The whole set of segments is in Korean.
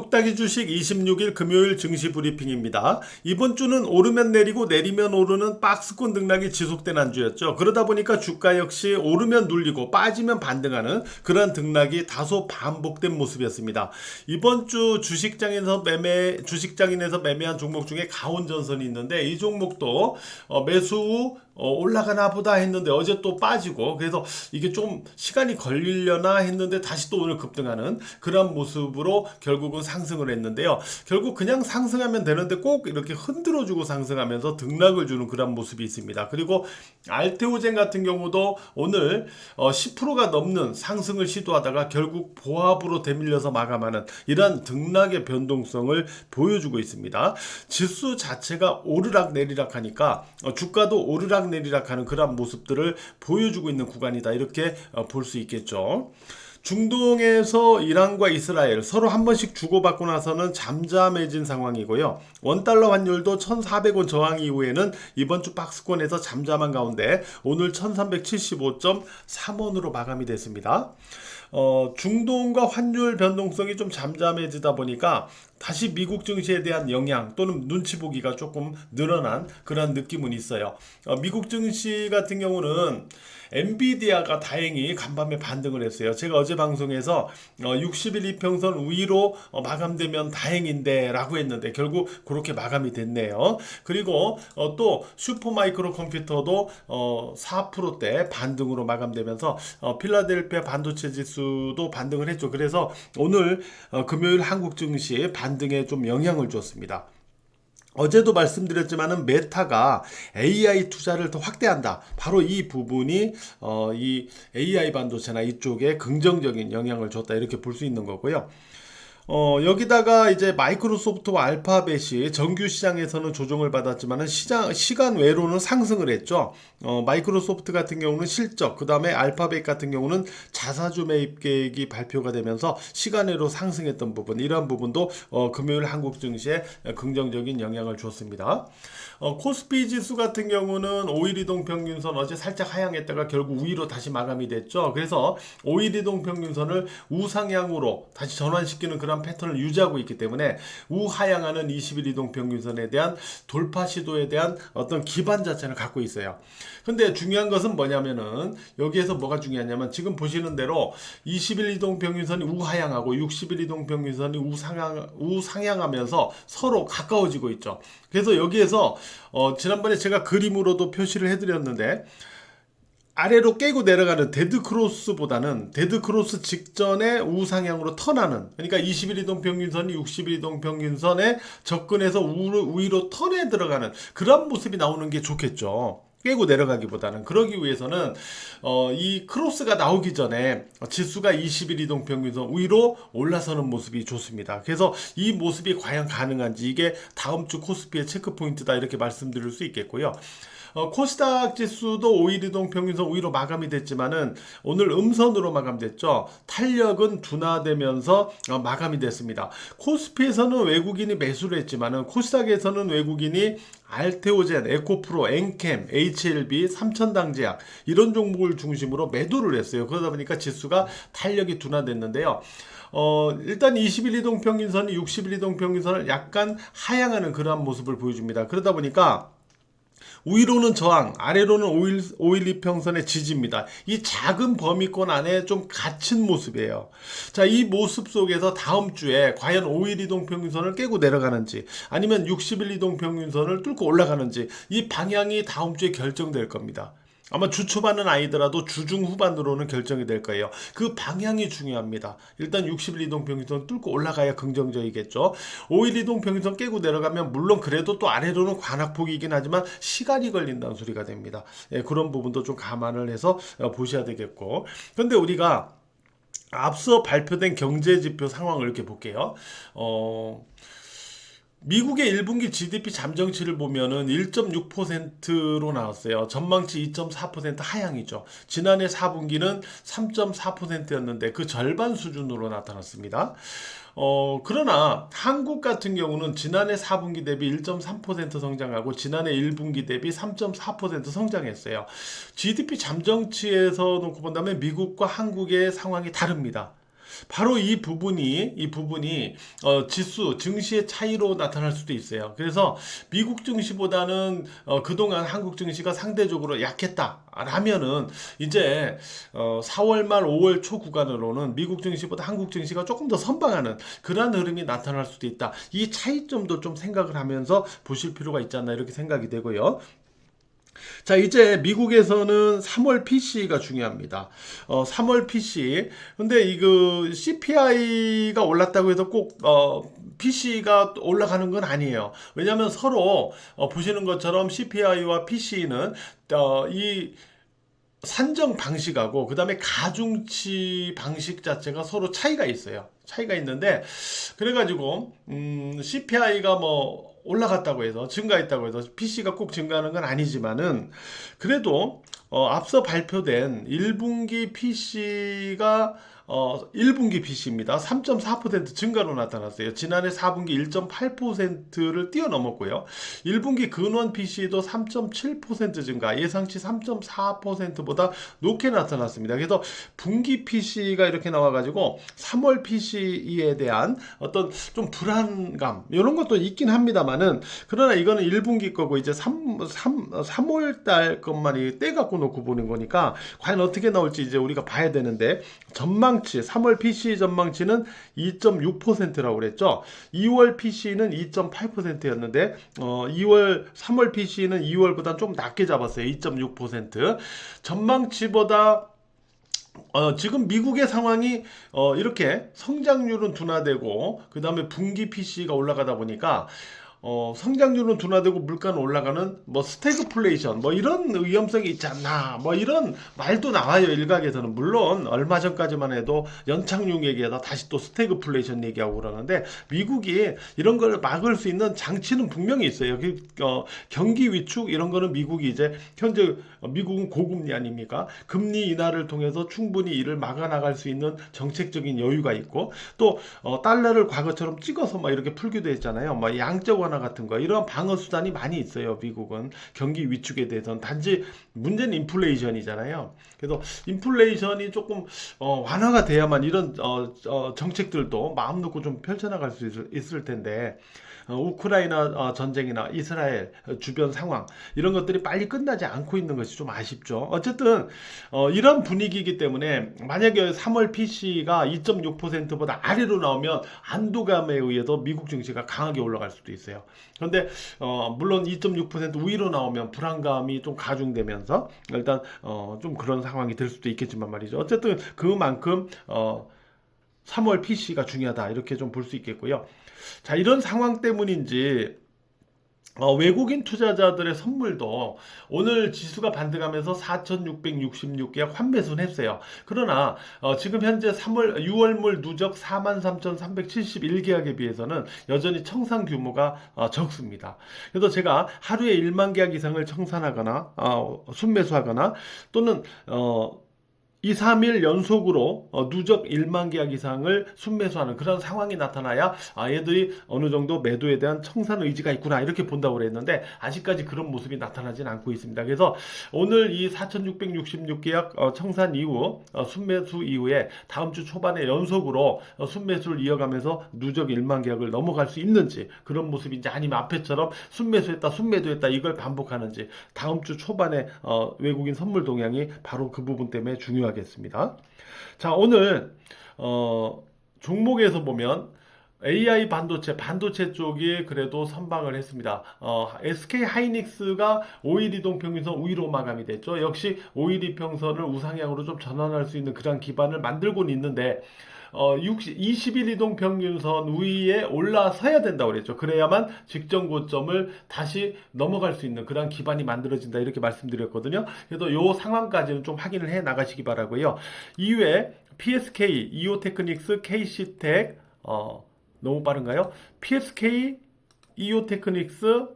똑딱이 주식 26일 금요일 증시 브리핑입니다. 이번 주는 오르면 내리고 내리면 오르는 박스권 등락이 지속된 한 주였죠. 그러다 보니까 주가 역시 오르면 눌리고 빠지면 반등하는 그런 등락이 다소 반복된 모습이었습니다. 이번 주 주식장에서 매매한 종목 중에 가온전선이 있는데 이 종목도 매수 후 올라가나 보다 했는데 어제 또 빠지고, 그래서 이게 좀 시간이 걸리려나 했는데 다시 또 오늘 급등하는 그런 모습으로 결국은 상승을 했는데요. 결국 그냥 상승하면 되는데 꼭 이렇게 흔들어주고 상승하면서 등락을 주는 그런 모습이 있습니다. 그리고 알테오젠 같은 경우도 오늘 10%가 넘는 상승을 시도하다가 결국 보합으로 되밀려서 마감하는 이러한 등락의 변동성을 보여주고 있습니다. 지수 자체가 오르락 내리락 하니까 주가도 오르락 내리락 하는 그런 모습들을 보여주고 있는 구간이다, 이렇게 볼 수 있겠죠. 중동에서 이란과 이스라엘 서로 한 번씩 주고받고 나서는 잠잠해진 상황이고요. 원달러 환율도 1,400원 저항 이후에는 이번 주 박스권에서 잠잠한 가운데 오늘 1,375.3원으로 마감이 됐습니다. 중동과 환율 변동성이 좀 잠잠해지다 보니까 다시 미국 증시에 대한 영향 또는 눈치 보기가 조금 늘어난 그런 느낌은 있어요. 미국 증시 같은 경우는 엔비디아가 다행히 간밤에 반등을 했어요. 제가 어제 방송에서 60일 이평선 위로 마감되면 다행인데 라고 했는데 결국 그렇게 마감이 됐네요. 그리고 또 슈퍼마이크로 컴퓨터도 4%대 반등으로 마감되면서 필라델피아 반도체 지수도 반등을 했죠. 그래서 오늘 금요일 한국 증시 반등에 좀 영향을 줬습니다. 어제도 말씀드렸지만은 메타가 AI 투자를 더 확대한다. 바로 이 부분이 이 AI 반도체나 이쪽에 긍정적인 영향을 줬다, 이렇게 볼 수 있는 거고요. 여기다가 이제 마이크로소프트와 알파벳이 정규 시장에서는 조정을 받았지만은 시간 외로는 상승을 했죠. 마이크로소프트 같은 경우는 실적, 그 다음에 알파벳 같은 경우는 자사주 매입 계획이 발표가 되면서 시간외로 상승했던 부분, 이러한 부분도 금요일 한국 증시에 긍정적인 영향을 줬습니다. 코스피 지수 같은 경우는 5일 이동 평균선 어제 살짝 하향했다가 결국 우위로 다시 마감이 됐죠. 그래서 5일 이동 평균선을 우상향으로 다시 전환시키는 그런 패턴을 유지하고 있기 때문에 우하향하는 20일 이동 평균선에 대한 돌파 시도에 대한 어떤 기반 자체를 갖고 있어요. 근데 중요한 것은 뭐냐면은 여기에서 뭐가 중요하냐면 지금 보시는 대로 20일 이동 평균선이 우하향하고 60일 이동 평균선이 우상향하면서 서로 가까워지고 있죠. 그래서 여기에서 지난번에 제가 그림으로도 표시를 해드렸는데 아래로 깨고 내려가는 데드크로스보다는 데드크로스 직전에 우상향으로 턴하는, 그러니까 20일 이동 평균선이 60일 이동 평균선에 접근해서 우위로 턴에 들어가는 그런 모습이 나오는 게 좋겠죠. 깨고 내려가기보다는. 그러기 위해서는 이 크로스가 나오기 전에 지수가 20일 이동 평균선 위로 올라서는 모습이 좋습니다. 그래서 이 모습이 과연 가능한지, 이게 다음 주 코스피의 체크 포인트다, 이렇게 말씀드릴 수 있겠고요. 코스닥 지수도 5일 이동 평균선 위로 마감이 됐지만은 오늘 음선으로 마감됐죠. 탄력은 둔화되면서 마감이 됐습니다. 코스피에서는 외국인이 매수를 했지만은 코스닥에서는 외국인이 알테오젠, 에코프로, 엔캠, HLB, 삼천당제약 이런 종목을 중심으로 매도를 했어요. 그러다 보니까 지수가 탄력이 둔화됐는데요. 일단 20일 이동 평균선이 60일 이동 평균선을 약간 하향하는 그러한 모습을 보여줍니다. 그러다 보니까 위로는 저항, 아래로는 5일 이평선의 지지입니다. 이 작은 범위권 안에 좀 갇힌 모습이에요. 자, 이 모습 속에서 다음 주에 과연 5일 이동평균선을 깨고 내려가는지 아니면 60일 이동평균선을 뚫고 올라가는지, 이 방향이 다음 주에 결정될 겁니다. 아마 주 초반은 아니더라도 주중 후반으로는 결정이 될 거예요. 그 방향이 중요합니다. 일단 60일 이동평균선 뚫고 올라가야 긍정적이겠죠. 5일 이동평균선 깨고 내려가면 물론 그래도 또 아래로는 관악폭이긴 하지만 시간이 걸린다는 소리가 됩니다. 그런 부분도 좀 감안을 해서 보셔야 되겠고, 근데 우리가 앞서 발표된 경제지표 상황을 이렇게 볼게요. 미국의 1분기 GDP 잠정치를 보면은 1.6%로 나왔어요. 전망치 2.4% 하향이죠. 지난해 4분기는 3.4%였는데 그 절반 수준으로 나타났습니다. 그러나 한국 같은 경우는 지난해 4분기 대비 1.3% 성장하고 지난해 1분기 대비 3.4% 성장했어요. GDP 잠정치에서 놓고 본다면 미국과 한국의 상황이 다릅니다. 바로 이 부분이 지수 증시의 차이로 나타날 수도 있어요. 그래서 미국 증시보다는 그동안 한국 증시가 상대적으로 약했다라면은 이제 4월 말 5월 초 구간으로는 미국 증시보다 한국 증시가 조금 더 선방하는 그러한 흐름이 나타날 수도 있다. 이 차이점도 좀 생각을 하면서 보실 필요가 있지 않나 이렇게 생각이 되고요. 자, 이제 미국에서는 3월 PC가 중요합니다. 3월 PC. 근데 이거 CPI가 올랐다고 해서 꼭 PC가 올라가는 건 아니에요. 왜냐하면 서로 보시는 것처럼 CPI와 PC는 이 산정 방식하고 그다음에 가중치 방식 자체가 서로 차이가 있어요. 차이가 있는데 그래가지고 CPI가 뭐 올라갔다고 해서 증가했다고 해서 PC가 꼭 증가하는 건 아니지만은 그래도 앞서 발표된 1분기 PC가 1분기 PC입니다. 3.4% 증가로 나타났어요. 지난해 4분기 1.8%를 뛰어넘었고요. 1분기 근원 PC도 3.7% 증가, 예상치 3.4%보다 높게 나타났습니다. 그래서 분기 PC가 이렇게 나와가지고 3월 PC에 대한 어떤 좀 불안감 이런 것도 있긴 합니다만은 그러나 이거는 1분기 거고 이제 3월 달 것만 떼 갖고 놓고 보는 거니까 과연 어떻게 나올지 이제 우리가 봐야 되는데 전망치 3월 PC 전망치는 2.6%라고 그랬죠. 2월 PC는 2.8%였는데 3월 PC는 2월보다 좀 낮게 잡았어요. 2.6%. 전망치보다 지금 미국의 상황이 이렇게 성장률은 둔화되고 그 다음에 분기 PC가 올라가다 보니까 성장률은 둔화되고 물가는 올라가는 뭐 스태그플레이션 뭐 이런 위험성이 있지 않나 뭐 이런 말도 나와요. 일각에서는 물론 얼마 전까지만 해도 연착륙 얘기하다 다시 또 스태그플레이션 얘기하고 그러는데 미국이 이런 걸 막을 수 있는 장치는 분명히 있어요. 경기 위축 이런 거는 미국이 이제 현재 미국은 고금리 아닙니까? 금리 인하를 통해서 충분히 이를 막아 나갈 수 있는 정책적인 여유가 있고 또 달러를 과거처럼 찍어서 막 이렇게 풀기도 했잖아요. 뭐 양적 완화 같은 거 이런 방어 수단이 많이 있어요. 미국은 경기 위축에 대해서는 단지 문제는 인플레이션이잖아요. 그래서 인플레이션이 조금 완화가 돼야만 이런 정책들도 마음 놓고 좀 펼쳐나갈 수 있을 텐데 우크라이나 전쟁이나 이스라엘 주변 상황 이런 것들이 빨리 끝나지 않고 있는 것이 좀 아쉽죠. 어쨌든 이런 분위기이기 때문에 만약에 3월 PC가 2.6%보다 아래로 나오면 안도감에 의해서 미국 증시가 강하게 올라갈 수도 있어요. 그런데 물론 2.6% 위로 나오면 불안감이 좀 가중되면서 일단 좀 그런 상황이 될 수도 있겠지만 말이죠. 어쨌든 그만큼 3월 PC가 중요하다 이렇게 좀 볼 수 있겠고요. 자, 이런 상황 때문인지 외국인 투자자들의 선물도 오늘 지수가 반등하면서 4,666개약 환매수는 했어요. 그러나 지금 현재 6월물 누적 43,371계약에 비해서는 여전히 청산 규모가 적습니다. 그래서 제가 하루에 1만 계약 이상을 청산하거나 순매수하거나 또는 2, 3일 연속으로 누적 1만 계약 이상을 순매수하는 그런 상황이 나타나야 얘들이 어느 정도 매도에 대한 청산 의지가 있구나 이렇게 본다고 그랬는데 아직까지 그런 모습이 나타나진 않고 있습니다. 그래서 오늘 이 4,666계약 청산 이후 순매수 이후에 다음 주 초반에 연속으로 순매수를 이어가면서 누적 1만 계약을 넘어갈 수 있는지 그런 모습인지 아니면 앞에처럼 순매수했다 순매도했다 이걸 반복하는지 다음 주 초반에 외국인 선물 동향이 바로 그 부분 때문에 중요하겠습니다. 자, 오늘 종목에서 보면 AI 반도체 쪽이 그래도 선방을 했습니다. SK 하이닉스가 5일 이동 평균선 위로 마감이 됐죠. 역시 5일 이평선을 우상향으로 좀 전환할 수 있는 그런 기반을 만들고는 있는데 20일 이동 평균선 위에 올라서야 된다고 그랬죠. 그래야만 직전 고점을 다시 넘어갈 수 있는 그런 기반이 만들어진다 이렇게 말씀드렸거든요. 그래서 요 상황까지는 좀 확인을 해 나가시기 바라고요. 이외에 PSK, 이오테크닉스, KC텍 너무 빠른가요? PSK, 이오테크닉스,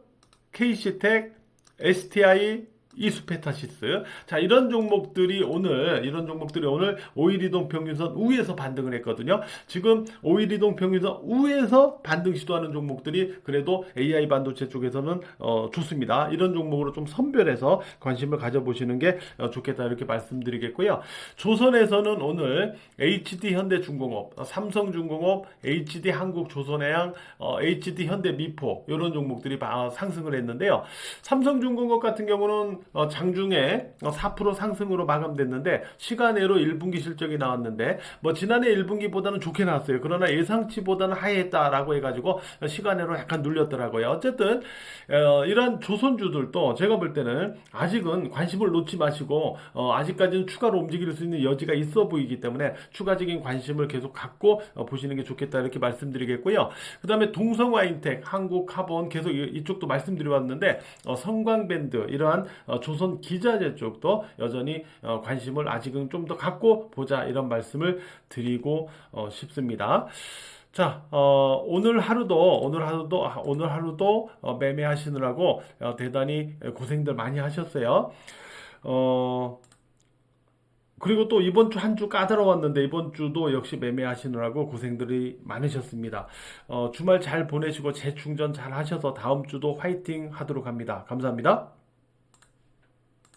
KC텍, STI, 이수페타시스. 자, 이런 종목들이 오늘 5일 이동 평균선 우에서 반등을 했거든요. 지금 5일 이동 평균선 우에서 반등 시도하는 종목들이 그래도 AI 반도체 쪽에서는 좋습니다. 이런 종목으로 좀 선별해서 관심을 가져보시는 게 좋겠다 이렇게 말씀드리겠고요. 조선에서는 오늘 HD 현대중공업, 삼성중공업, HD 한국조선해양, HD 현대미포 이런 종목들이 상승을 했는데요. 삼성중공업 같은 경우는 장중에 4% 상승으로 마감됐는데 시간외로 1분기 실적이 나왔는데 뭐 지난해 1분기보다는 좋게 나왔어요. 그러나 예상치보다는 하회했다라고 해가지고 시간외로 약간 눌렸더라고요. 어쨌든 이런 조선주들도 제가 볼 때는 아직은 관심을 놓지 마시고 아직까지는 추가로 움직일 수 있는 여지가 있어 보이기 때문에 추가적인 관심을 계속 갖고 보시는 게 좋겠다 이렇게 말씀드리겠고요. 그 다음에 동성와인텍, 한국카본 계속 이쪽도 말씀드려왔는데 성광밴드 이러한 조선 기자재 쪽도 여전히 관심을 아직은 좀 더 갖고 보자 이런 말씀을 드리고 싶습니다. 자, 오늘 하루도 매매하시느라고 대단히 고생들 많이 하셨어요. 그리고 또 이번 주 한 주 까다로웠는데 이번 주도 역시 매매하시느라고 고생들이 많으셨습니다. 주말 잘 보내시고 재충전 잘 하셔서 다음 주도 화이팅 하도록 합니다. 감사합니다.